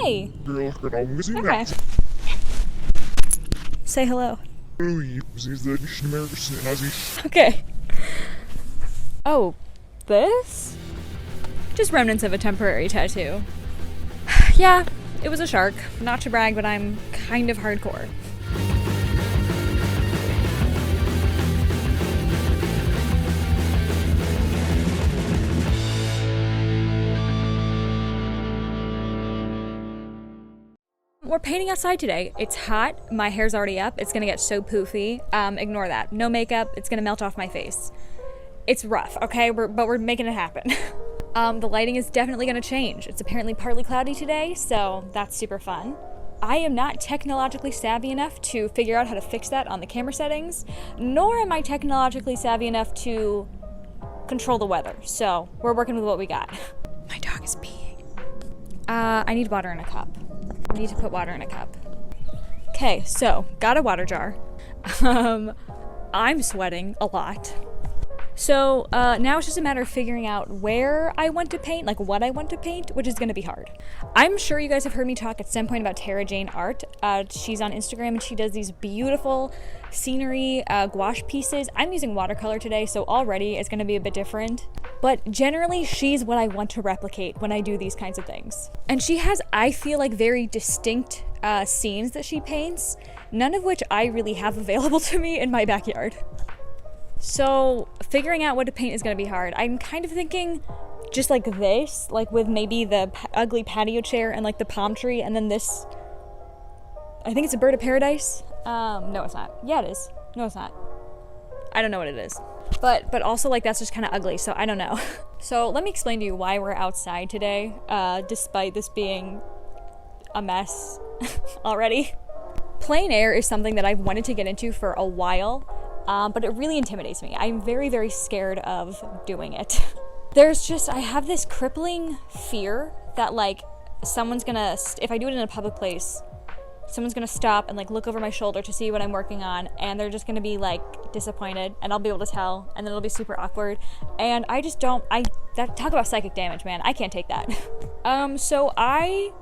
Hey. Okay. Say hello. Okay. Oh, this? Just remnants of a temporary tattoo. Yeah, it was a shark. Not to brag, but I'm kind of hardcore. We're painting outside today. It's hot. My hair's already up. It's gonna get so poofy. Ignore that. No makeup. It's gonna melt off my face. It's rough, okay? But we're making it happen. The lighting is definitely gonna change. It's apparently partly cloudy today, so that's super fun. I am not technologically savvy enough to figure out how to fix that on the camera settings, nor am I technologically savvy enough to control the weather. So we're working with what we got. My dog is peeing. I need water in a cup. I need to put water in a cup. Okay, so got a water jar. I'm sweating a lot. So now it's just a matter of figuring out where I want to paint, like what I want to paint, which is gonna be hard. I'm sure you guys have heard me talk at some point about Tara Jane Art. She's on Instagram and she does these beautiful scenery gouache pieces. I'm using watercolor today, so already it's gonna be a bit different. But generally, she's what I want to replicate when I do these kinds of things. And she has, I feel like, very distinct scenes that she paints, none of which I really have available to me in my backyard. So figuring out what to paint is gonna be hard. I'm kind of thinking just like this, like with maybe the ugly patio chair and like the palm tree, and then this, I think it's a bird of paradise. No it's not. Yeah it is. No it's not. I don't know what it is. But also like that's just kind of ugly, so I don't know. So let me explain to you why we're outside today, despite this being a mess already. Plein air is something that I've wanted to get into for a while. But it really intimidates me. I'm very, very scared of doing it. I have this crippling fear that like someone's gonna, if I do it in a public place, someone's gonna stop and like look over my shoulder to see what I'm working on, and they're just gonna be like disappointed, and I'll be able to tell, and then it'll be super awkward. And I just don't, talk about psychic damage, man. I can't take that. So I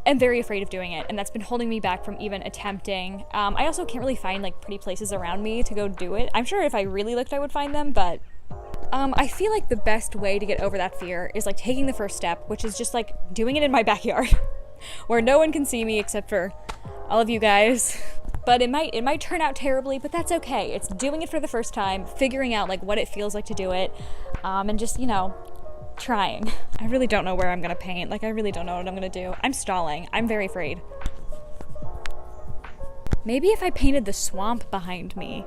am very afraid of doing it, and that's been holding me back from even attempting. I also can't really find like pretty places around me to go do it. I'm sure if I really looked I would find them, but I feel like the best way to get over that fear is like taking the first step, which is just like doing it in my backyard where no one can see me except for all of you guys. But it might turn out terribly, but that's okay. It's doing it for the first time, figuring out like what it feels like to do it, and just, you know, trying. I really don't know where I'm gonna paint. Like, I really don't know what I'm gonna do. I'm stalling. I'm very afraid. Maybe if I painted the swamp behind me,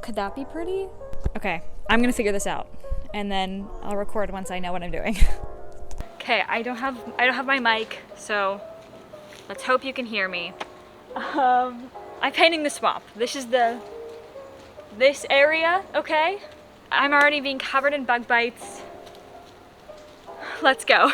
could that be pretty? Okay, I'm gonna figure this out, and then I'll record once I know what I'm doing. Okay, I don't have my mic, so let's hope you can hear me. I'm painting the swamp. This is this area, okay? I'm already being covered in bug bites. Let's go.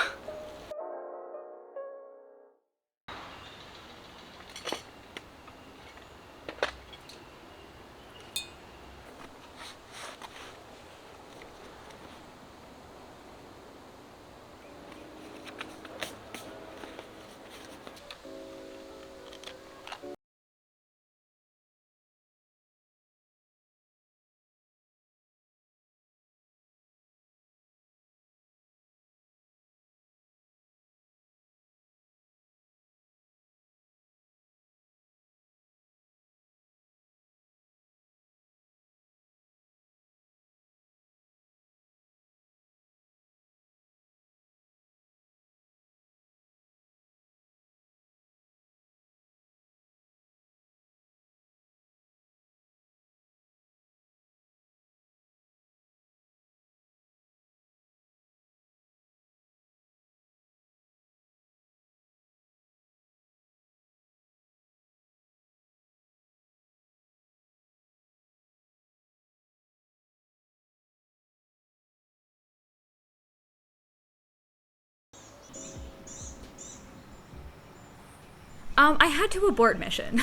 I had to abort mission.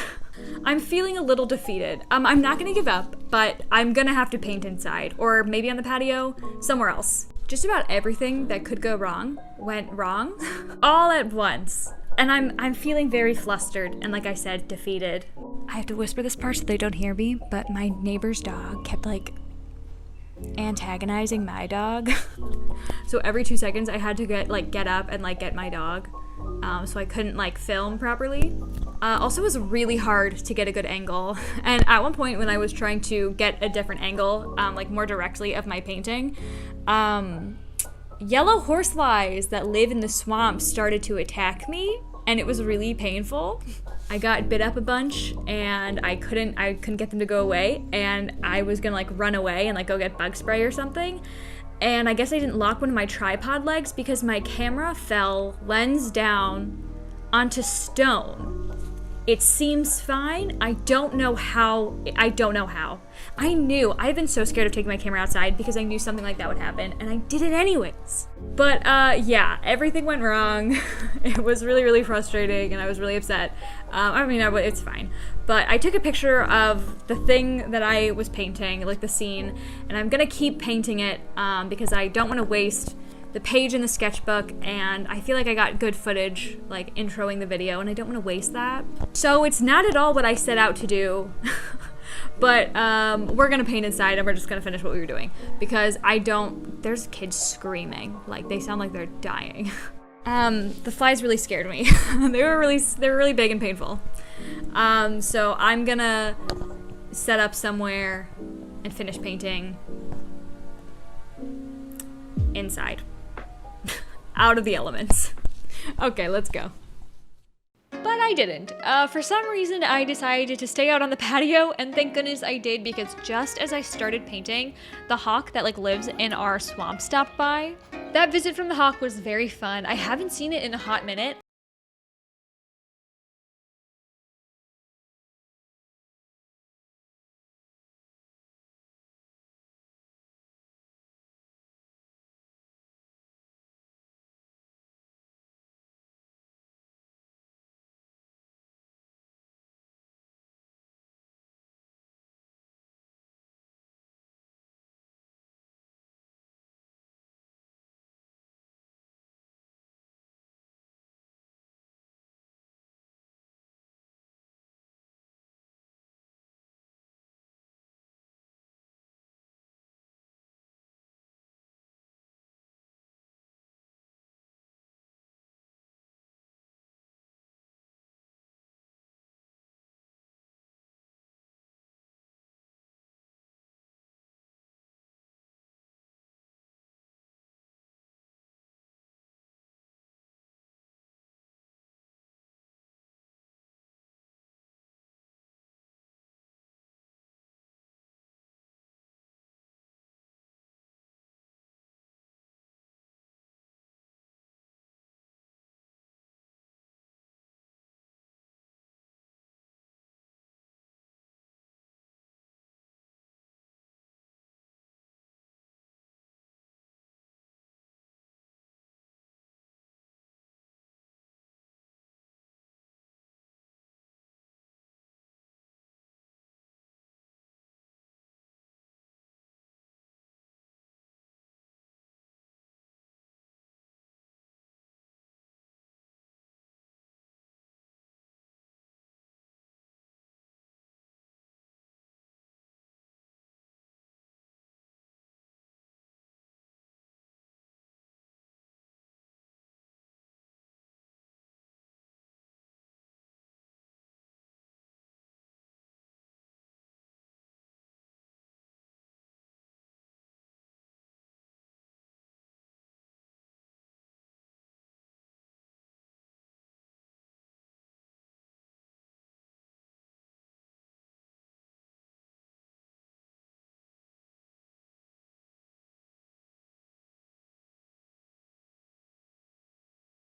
I'm feeling a little defeated. I'm not gonna give up, but I'm gonna have to paint inside, or maybe on the patio, somewhere else. Just about everything that could go wrong went wrong, all at once. And I'm feeling very flustered and, like I said, defeated. I have to whisper this part so they don't hear me, but my neighbor's dog kept like antagonizing my dog. So every 2 seconds I had to get up and like get my dog. So I couldn't like film properly. Also, it was really hard to get a good angle. And at one point when I was trying to get a different angle, like more directly of my painting, yellow horseflies that live in the swamp started to attack me, and it was really painful. I got bit up a bunch and I couldn't get them to go away, and I was gonna like run away and like go get bug spray or something. And I guess I didn't lock one of my tripod legs because my camera fell lens down onto stone. It seems fine. I don't know how. I've been so scared of taking my camera outside because I knew something like that would happen, and I did it anyways. But yeah, everything went wrong. It was really, really frustrating, and I was really upset. It's fine. But I took a picture of the thing that I was painting, like the scene, and I'm gonna keep painting it because I don't want to waste the page in the sketchbook, and I feel like I got good footage, like introing the video, and I don't want to waste that. So it's not at all what I set out to do, but we're gonna paint inside and we're just gonna finish what we were doing because there's kids screaming, like they sound like they're dying. The flies really scared me. They were really big and painful. So I'm gonna set up somewhere and finish painting inside. Out of the elements. Okay, let's go. But I didn't. For some reason, I decided to stay out on the patio, and thank goodness I did, because just as I started painting, the hawk that like lives in our swamp stopped by. That visit from the hawk was very fun. I haven't seen it in a hot minute.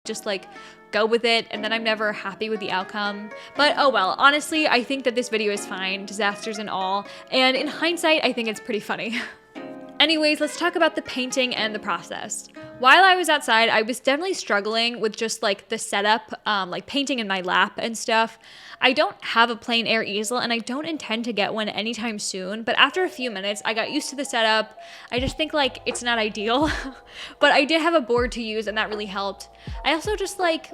Just like go with it, and then I'm never happy with the outcome. But oh well, honestly, I think that this video is fine, disasters and all, and in hindsight, I think it's pretty funny. Anyways, let's talk about the painting and the process. While I was outside, I was definitely struggling with just like the setup, like painting in my lap and stuff. I don't have a plein air easel and I don't intend to get one anytime soon, but after a few minutes, I got used to the setup. I just think like it's not ideal, but I did have a board to use and that really helped. I also just like,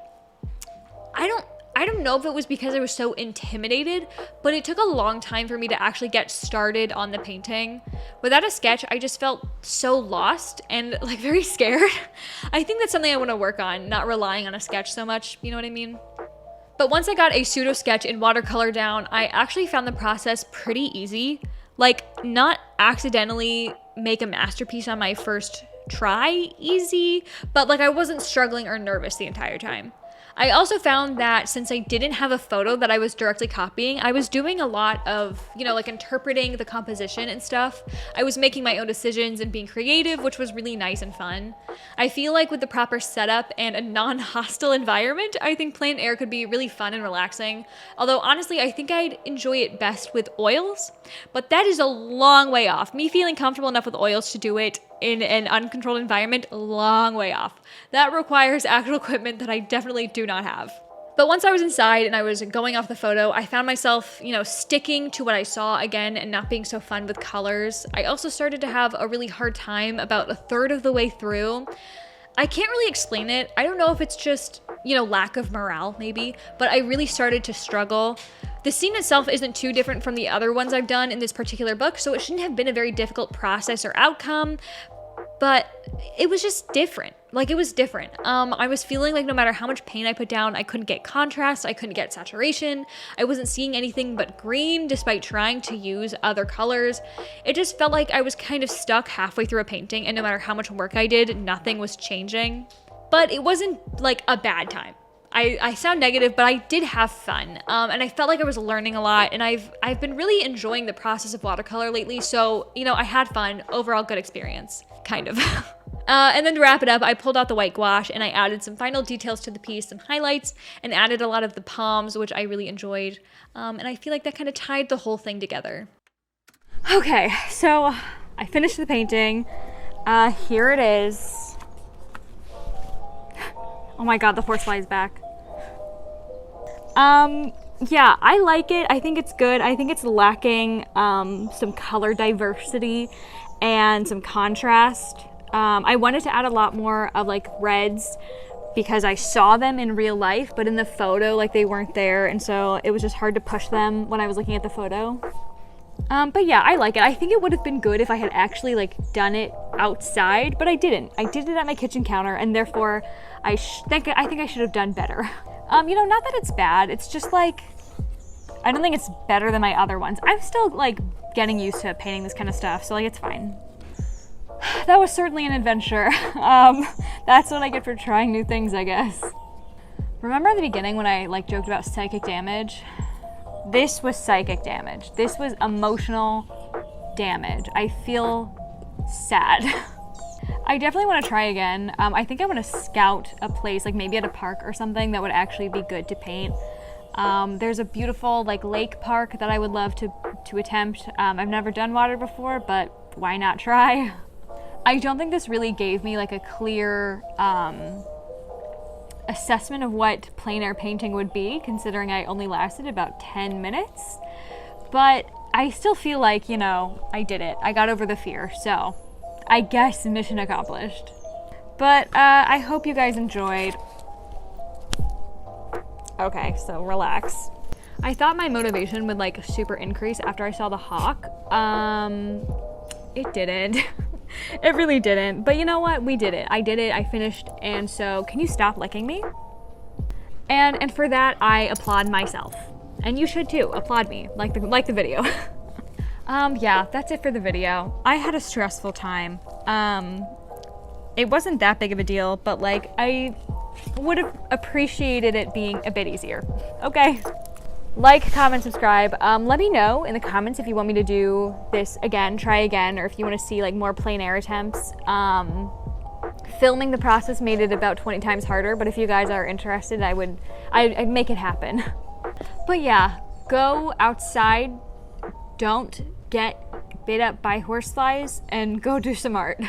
I don't know if it was because I was so intimidated, but it took a long time for me to actually get started on the painting. Without a sketch, I just felt so lost and like very scared. I think that's something I want to work on, not relying on a sketch so much, you know what I mean? But once I got a pseudo sketch in watercolor down, I actually found the process pretty easy. Like, not accidentally make a masterpiece on my first try easy, but like I wasn't struggling or nervous the entire time. I also found that since I didn't have a photo that I was directly copying, I was doing a lot of, you know, like interpreting the composition and stuff. I was making my own decisions and being creative, which was really nice and fun. I feel like with the proper setup and a non-hostile environment, I think plein air could be really fun and relaxing. Although honestly, I think I'd enjoy it best with oils, but that is a long way off. Me feeling comfortable enough with oils to do it in an uncontrolled environment, long way off. That requires actual equipment that I definitely do not have. But once I was inside and I was going off the photo, I found myself, you know, sticking to what I saw again and not being so fun with colors. I also started to have a really hard time about a third of the way through. I can't really explain it. I don't know if it's just, you know, lack of morale maybe, but I really started to struggle. The scene itself isn't too different from the other ones I've done in this particular book, so it shouldn't have been a very difficult process or outcome, but it was just different. Like, it was different. I was feeling like no matter how much paint I put down, I couldn't get contrast, I couldn't get saturation, I wasn't seeing anything but green despite trying to use other colors. It just felt like I was kind of stuck halfway through a painting, and no matter how much work I did, nothing was changing. But it wasn't like a bad time. I sound negative, but I did have fun, and I felt like I was learning a lot, and I've been really enjoying the process of watercolor lately, so, you know, I had fun. Overall good experience, kind of. And then to wrap it up, I pulled out the white gouache, and I added some final details to the piece, some highlights, and added a lot of the palms, which I really enjoyed, and I feel like that kind of tied the whole thing together. Okay, so I finished the painting. Here it is. Oh my god, the horsefly is back. Yeah, I like it. I think it's good. I think it's lacking some color diversity and some contrast. I wanted to add a lot more of like reds because I saw them in real life, but in the photo, like they weren't there. And so it was just hard to push them when I was looking at the photo. But yeah, I like it. I think it would have been good if I had actually like done it outside, but I didn't. I did it at my kitchen counter, and therefore I think I should have done better. You know, not that it's bad. It's just like, I don't think it's better than my other ones. I'm still like getting used to painting this kind of stuff, so like it's fine. That was certainly an adventure. That's what I get for trying new things, I guess. Remember at the beginning when I like joked about psychic damage? This was psychic damage. This was emotional damage. I feel sad. I definitely want to try again. I think I want to scout a place, like maybe at a park or something that would actually be good to paint. There's a beautiful like lake park that I would love to attempt. I've never done water before, but why not try? I don't think this really gave me like a clear assessment of what plein air painting would be, considering I only lasted about 10 minutes. But I still feel like, you know, I did it. I got over the fear, so I guess mission accomplished. But I hope you guys enjoyed. Okay, so relax. I thought my motivation would like super increase after I saw the hawk. It didn't. It really didn't. But you know what? We did it. I did it. I finished. And so can you stop licking me? And for that, I applaud myself. And you should too. Applaud me. Like the video. Yeah, that's it for the video. I had a stressful time. It wasn't that big of a deal, but like I would have appreciated it being a bit easier. Okay. Like, comment, subscribe. Let me know in the comments if you want me to do this again, try again, or if you want to see like more plein air attempts. Filming the process made it about 20 times harder, but if you guys are interested, I'd make it happen. But yeah, go outside. Don't get bait up, buy horseflies, and go do some art.